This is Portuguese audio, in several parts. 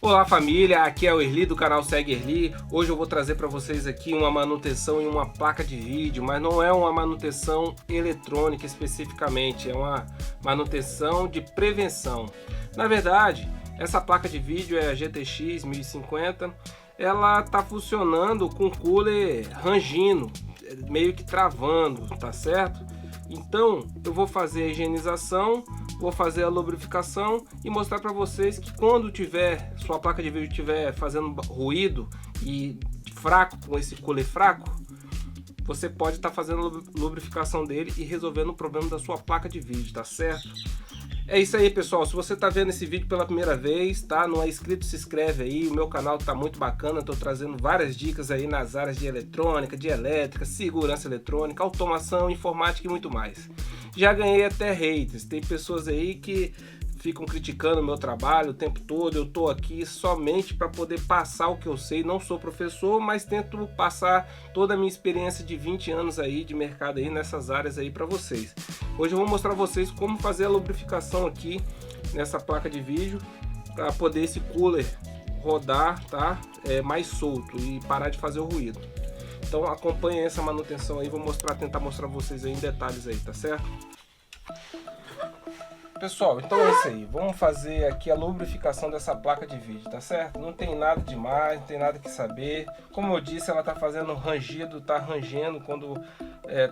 Olá família, aqui é o Erli do canal Segue Erli. Hoje eu vou trazer para vocês aqui uma manutenção em uma placa de vídeo, mas não é uma manutenção eletrônica especificamente, é uma manutenção de prevenção. Na verdade, essa placa de vídeo é a GTX 1050, ela está funcionando com o cooler rangindo, meio que travando, tá certo? Então eu vou fazer a higienização, vou fazer a lubrificação e mostrar para vocês que quando sua placa de vídeo estiver fazendo ruído e fraco, com esse cooler fraco, você pode estar fazendo a lubrificação dele e resolvendo o problema da sua placa de vídeo, tá certo? É isso aí, pessoal. Se você está vendo esse vídeo pela primeira vez, tá? Não é inscrito, se inscreve aí. O meu canal tá muito bacana. Estou trazendo várias dicas aí nas áreas de eletrônica, de elétrica, segurança eletrônica, automação, informática e muito mais. Já ganhei até haters. Tem pessoas aí que ficam criticando o meu trabalho o tempo todo. Eu tô aqui somente para poder passar o que eu sei. Não sou professor, mas tento passar toda a minha experiência de 20 anos aí de mercado aí nessas áreas aí para vocês. Hoje eu vou mostrar a vocês como fazer a lubrificação aqui nessa placa de vídeo para poder esse cooler rodar, tá? Mais solto e parar de fazer o ruído. Então acompanhe essa manutenção aí, vou tentar mostrar vocês aí em detalhes aí, tá certo? Pessoal, então é isso aí, vamos fazer aqui a lubrificação dessa placa de vídeo, tá certo? Não tem nada demais, não tem nada que saber. Como eu disse, ela tá fazendo rangido, tá rangendo quando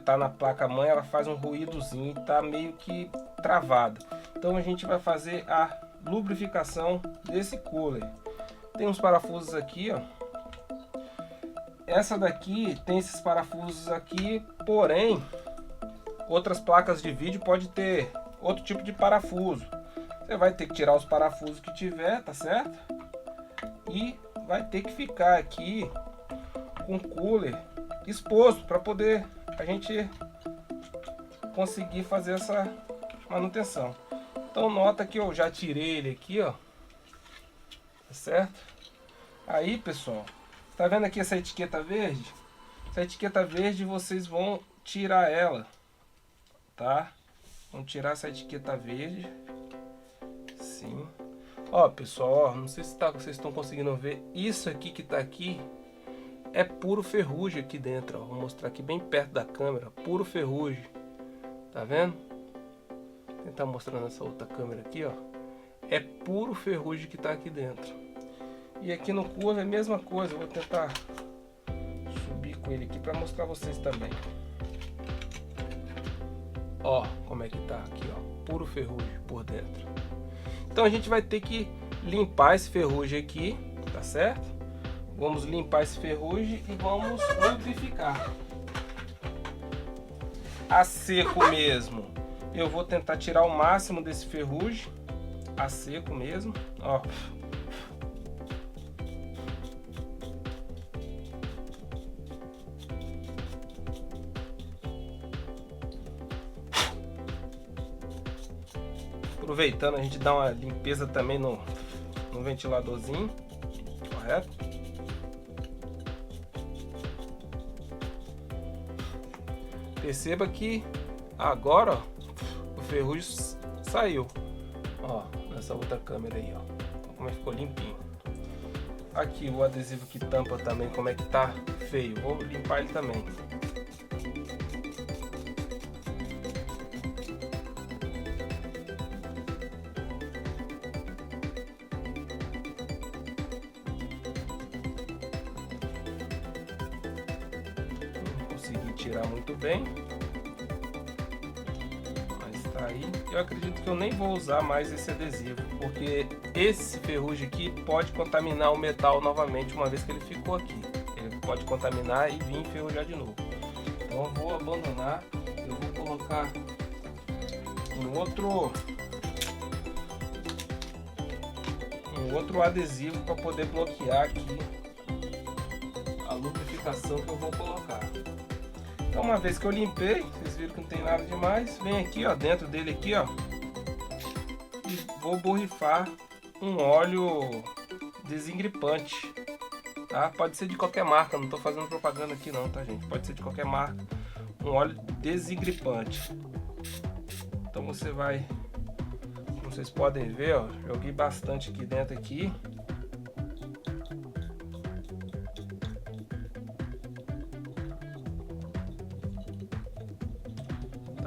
tá na placa mãe, ela faz um ruídozinho, tá meio que travada. Então a gente vai fazer a lubrificação desse cooler. Tem uns parafusos aqui, ó. Essa daqui tem esses parafusos aqui, porém outras placas de vídeo pode ter outro tipo de parafuso. Você vai ter que tirar os parafusos que tiver, tá certo? E vai ter que ficar aqui com o cooler exposto para poder a gente conseguir fazer essa manutenção. Então nota que eu já tirei ele aqui, ó, tá certo? Aí, pessoal, tá vendo aqui essa etiqueta verde? Essa etiqueta verde vocês vão tirar ela, tá? Vamos tirar essa etiqueta verde. Sim. Ó, pessoal, ó, não sei se vocês estão conseguindo ver. Isso aqui que tá aqui é puro ferrugem aqui dentro, ó. Vou mostrar aqui bem perto da câmera. Puro ferrugem. Tá vendo? Vou tentar mostrar nessa outra câmera aqui, ó. É puro ferrugem que tá aqui dentro. E aqui no curvo é a mesma coisa. Eu vou tentar subir com ele aqui para mostrar vocês também. Ó, como é que tá aqui, ó, puro ferrugem por dentro. Então a gente vai ter que limpar esse ferrugem aqui, tá certo? Vamos limpar esse ferrugem e vamos lubrificar. A seco mesmo, eu vou tentar tirar o máximo desse ferrugem, a seco mesmo, ó. Aproveitando, a gente dá uma limpeza também no ventiladorzinho, correto? Perceba que agora, ó, o ferrugem saiu, ó, nessa outra câmera aí, ó, como é que ficou limpinho. Aqui o adesivo que tampa também, como é que tá feio, vou limpar ele também. Consegui tirar muito bem, mas tá aí. Eu acredito que eu nem vou usar mais esse adesivo, porque esse ferrugem aqui pode contaminar o metal novamente uma vez que ele ficou aqui. Ele pode contaminar e vir enferrujar de novo. Então eu vou abandonar, eu vou colocar um outro adesivo para poder bloquear aqui a lubrificação que eu vou colocar. Então uma vez que eu limpei, vocês viram que não tem nada demais, vem aqui, ó, dentro dele aqui, ó, e vou borrifar um óleo desengripante, tá? Pode ser de qualquer marca, não tô fazendo propaganda aqui não, tá, gente? Pode ser de qualquer marca, um óleo desengripante. Então você vai, como vocês podem ver, ó, joguei bastante aqui dentro aqui.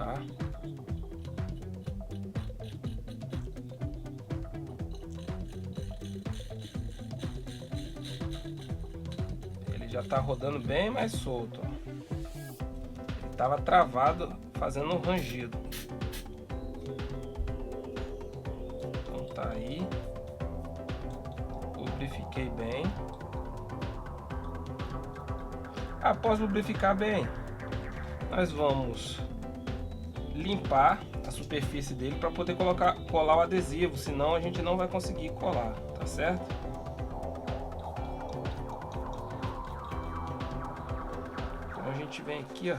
tá? Ele já tá rodando bem mais solto, ó. Ele tava travado, fazendo um rangido. Então tá aí. Lubrifiquei bem. Após lubrificar bem, nós vamos limpar a superfície dele para poder colar o adesivo, senão a gente não vai conseguir colar, tá certo? Então a gente vem aqui, ó,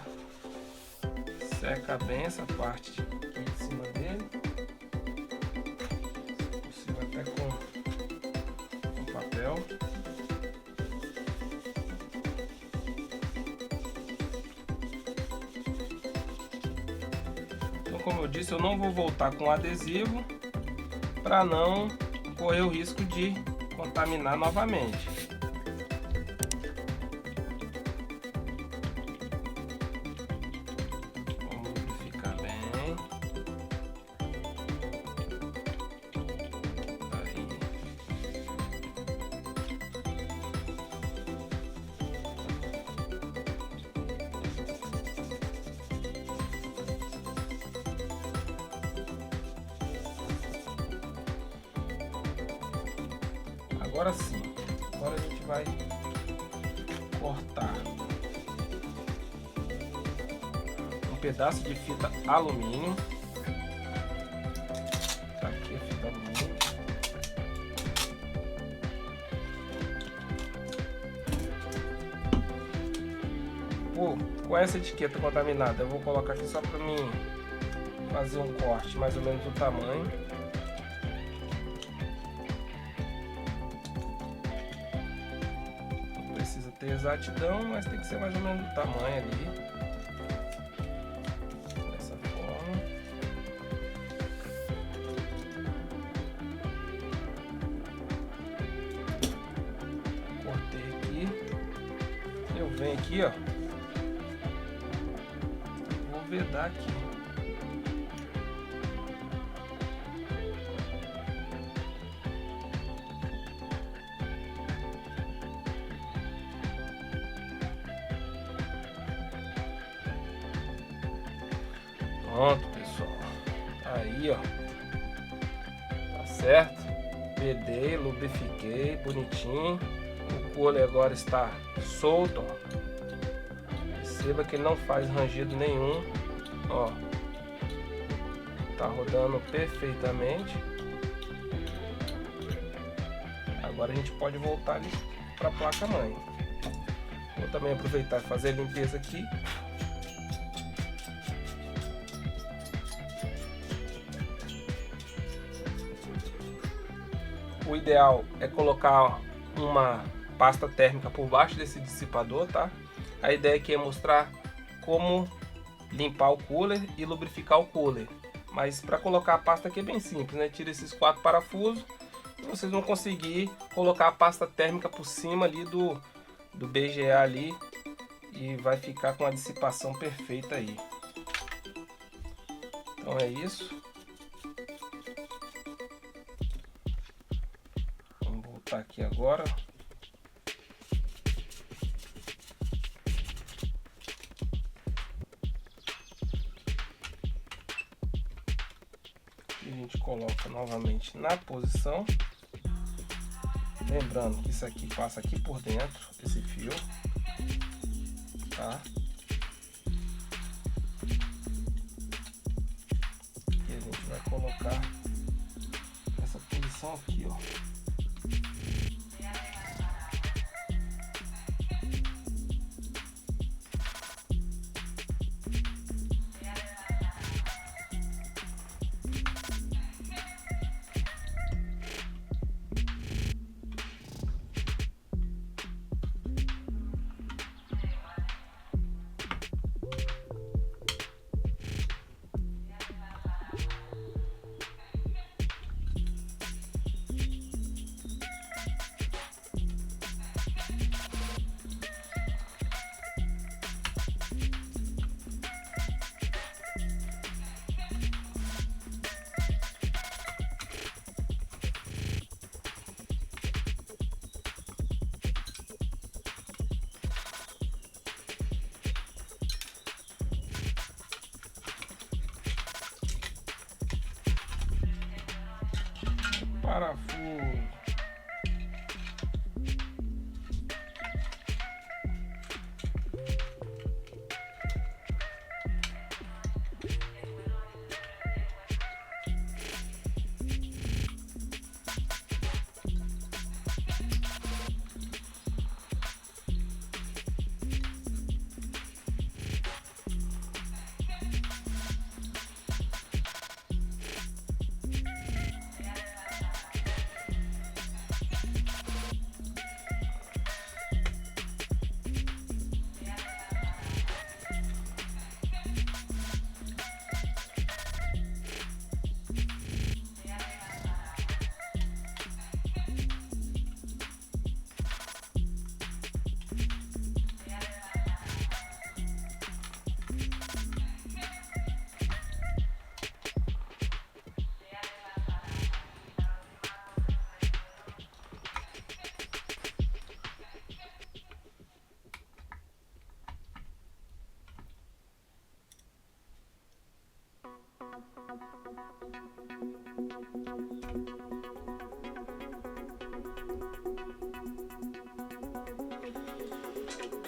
seca bem essa parte aqui de cima dele, se possível até com papel. Como eu disse, eu não vou voltar com adesivo para não correr o risco de contaminar novamente. Vamos lubrificar bem. Aí. Agora sim, agora a gente vai cortar um pedaço de fita alumínio. Tá aqui a fita alumínio. Pô, com essa etiqueta contaminada, eu vou colocar aqui só para mim fazer um corte mais ou menos do tamanho. Ter exatidão, mas tem que ser mais ou menos do tamanho ali, dessa forma. Cortei aqui, eu venho aqui, ó, vou vedar aqui. Pronto, pessoal, aí ó, tá certo? Vedei, lubrifiquei, bonitinho. O cooler agora está solto, ó. Perceba que ele não faz rangido nenhum, ó. Tá rodando perfeitamente. Agora a gente pode voltar ali para a placa mãe. Vou também aproveitar e fazer a limpeza aqui. O ideal é colocar uma pasta térmica por baixo desse dissipador, tá? A ideia aqui é mostrar como limpar o cooler e lubrificar o cooler. Mas para colocar a pasta aqui é bem simples, né? Tira esses 4 parafusos e vocês vão conseguir colocar a pasta térmica por cima ali do BGA ali e vai ficar com a dissipação perfeita aí. Então é isso. Tá aqui agora. E a gente coloca novamente na posição. Lembrando que isso aqui passa aqui por dentro, esse fio, tá? E a gente vai colocar nessa posição aqui, ó. parafuso.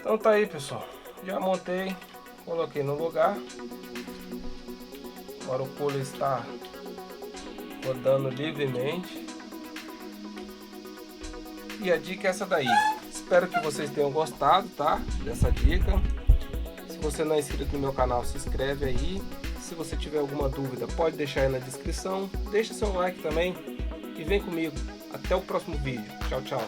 Então tá aí, pessoal, já montei, coloquei no lugar. Agora o pulo está rodando livremente. E a dica é essa daí. Espero que vocês tenham gostado, tá? Dessa dica. Se você não é inscrito no meu canal, se inscreve aí. Se você tiver alguma dúvida, pode deixar aí na descrição. Deixa seu like também e vem comigo. Até o próximo vídeo. Tchau, tchau.